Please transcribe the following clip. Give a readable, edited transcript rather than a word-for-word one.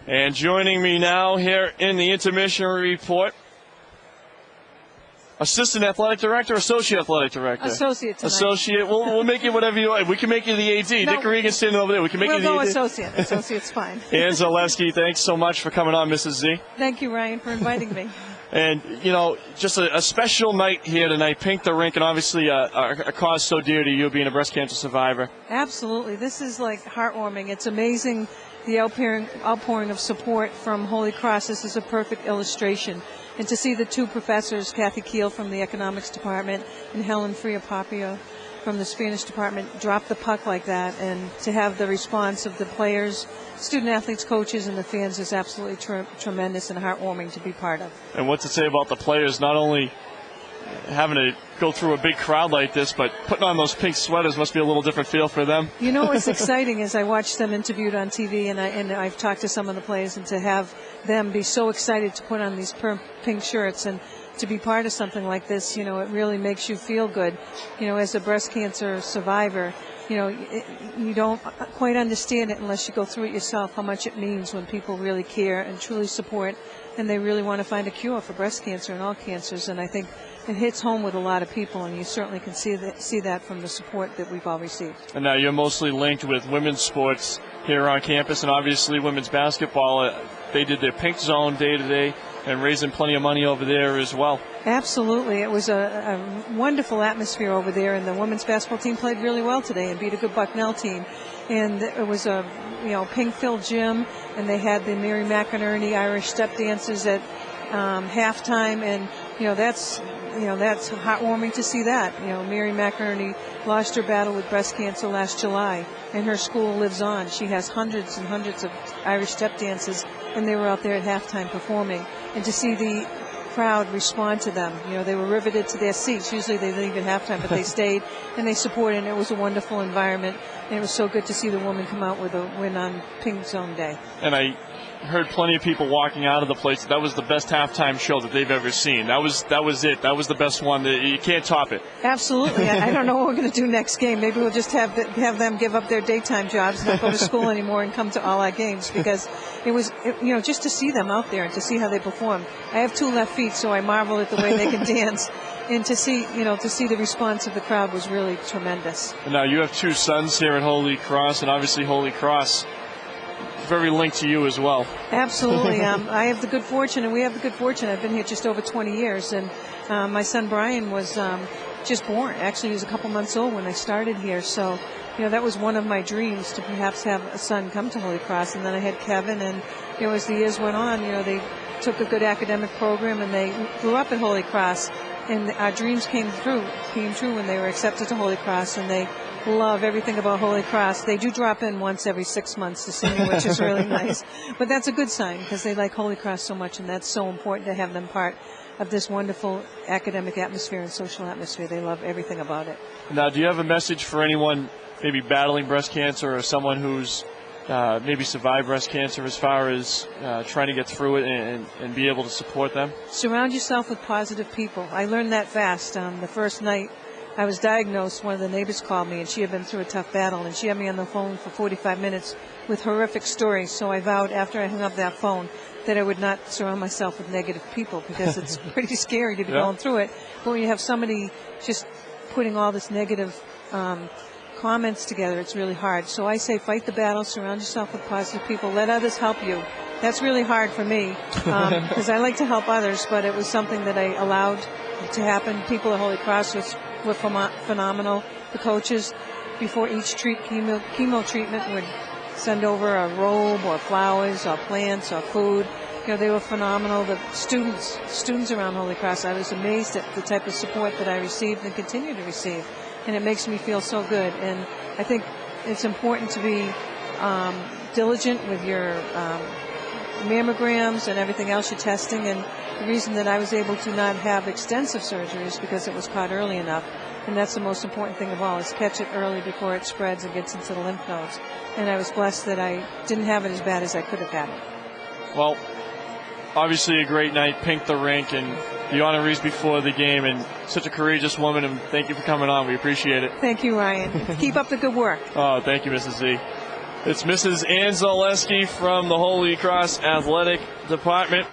And joining me now here in the intermission report, Assistant Athletic Director, Associate Athletic Director? Associate tonight. Associate. We'll make you whatever you like. We can make you the AD. No. Dick Regan's sitting over there. We can make you the AD. We'll go associate. Associate's fine. And Zelesky, thanks so much for coming on, Mrs. Z. Thank you, Ryan, for inviting me. And, you know, just a special night here tonight. Pink the Rink, and obviously a cause so dear to you, being a breast cancer survivor. Absolutely. This is, like, heartwarming. It's amazing, the outpouring of support from Holy Cross. This is a perfect illustration. And to see the two professors, Kathy Keel from the Economics Department and Helen Fria-Papio from the Spanish Department, drop the puck like that, and to have the response of the players, student-athletes, coaches, and the fans is absolutely tremendous and heartwarming to be part of. And what to say about the players, not only having to go through a big crowd like this, but putting on those pink sweaters must be a little different feel for them. You know what's exciting is I watched them interviewed on TV, and I've talked to some of the players, and to have them be so excited to put on these pink shirts and to be part of something like this, you know, it really makes you feel good. You know, as a breast cancer survivor, you know, you don't quite understand it unless you go through it yourself, how much it means when people really care and truly support, and they really want to find a cure for breast cancer and all cancers. And I think it hits home with a lot of people, and you certainly can see that from the support that we've all received. And now you're mostly linked with women's sports here on campus, and obviously women's basketball. They did their Pink Zone day-to-day and raising plenty of money over there as well. Absolutely. It was a wonderful atmosphere over there, and the women's basketball team played really well today and beat a good Bucknell team. And it was a pink-filled gym, and they had the Mary McInerney Irish step dancers at halftime, and that's heartwarming to see that. Mary McInerney lost her battle with breast cancer last July, and her school lives on. She has hundreds and hundreds of Irish step dances, and they were out there at halftime performing. And to see the crowd respond to them, they were riveted to their seats. Usually they leave at halftime, but they stayed and they supported, and it was a wonderful environment. And it was so good to see the women come out with a win on Pink Zone Day. And I heard plenty of people walking out of the place. That was the best halftime show that they've ever seen. That was it. That was the best one. You can't top it. Absolutely. I don't know what we're going to do next game. Maybe we'll just have them give up their daytime jobs, not go to school anymore, and come to all our games, because it was just to see them out there and to see how they perform. I have two left feet, so I marvel at the way they can dance. And to see the response of the crowd was really tremendous. And now you have two sons here at Holy Cross, and obviously Holy Cross very linked to you as well. Absolutely. I have the good fortune, and we have the good fortune. I've been here just over 20 years, and my son Brian was just born. Actually, he was a couple months old when I started here. So, that was one of my dreams, to perhaps have a son come to Holy Cross. And then I had Kevin, and as the years went on, they took a good academic program, and they grew up at Holy Cross. And our dreams came true when they were accepted to Holy Cross, and they love everything about Holy Cross. They do drop in once every 6 months to see me, which is really nice. But that's a good sign, because they like Holy Cross so much, and that's so important to have them part of this wonderful academic atmosphere and social atmosphere. They love everything about it. Now, do you have a message for anyone maybe battling breast cancer, or someone who's maybe survived breast cancer, as far as trying to get through it and be able to support them? Surround yourself with positive people. I learned that fast. The first night I was diagnosed, one of the neighbors called me, and she had been through a tough battle, and she had me on the phone for 45 minutes with horrific stories. So I vowed, after I hung up that phone, that I would not surround myself with negative people, because it's pretty scary to be going through it. But when you have somebody just putting all this negative comments together, it's really hard. So I say, fight the battle, surround yourself with positive people, let others help you. That's really hard for me, because I like to help others, but it was something that I allowed to happen. People at Holy Cross were phenomenal. The coaches, before each chemo treatment, would send over a robe or flowers or plants or food. They were phenomenal. The students around Holy Cross, I was amazed at the type of support that I received and continue to receive. And it makes me feel so good. And I think it's important to be diligent with your mammograms and everything else you're testing. And the reason that I was able to not have extensive surgery is because it was caught early enough. And that's the most important thing of all, is catch it early before it spreads and gets into the lymph nodes. And I was blessed that I didn't have it as bad as I could have had it. Well, obviously a great night, Pink the Rink, and the honorees before the game, and such a courageous woman, and thank you for coming on. We appreciate it. Thank you, Ryan. Keep up the good work. Oh, thank you, Mrs. Z. It's Mrs. Ann Zelesky from the Holy Cross Athletic Department.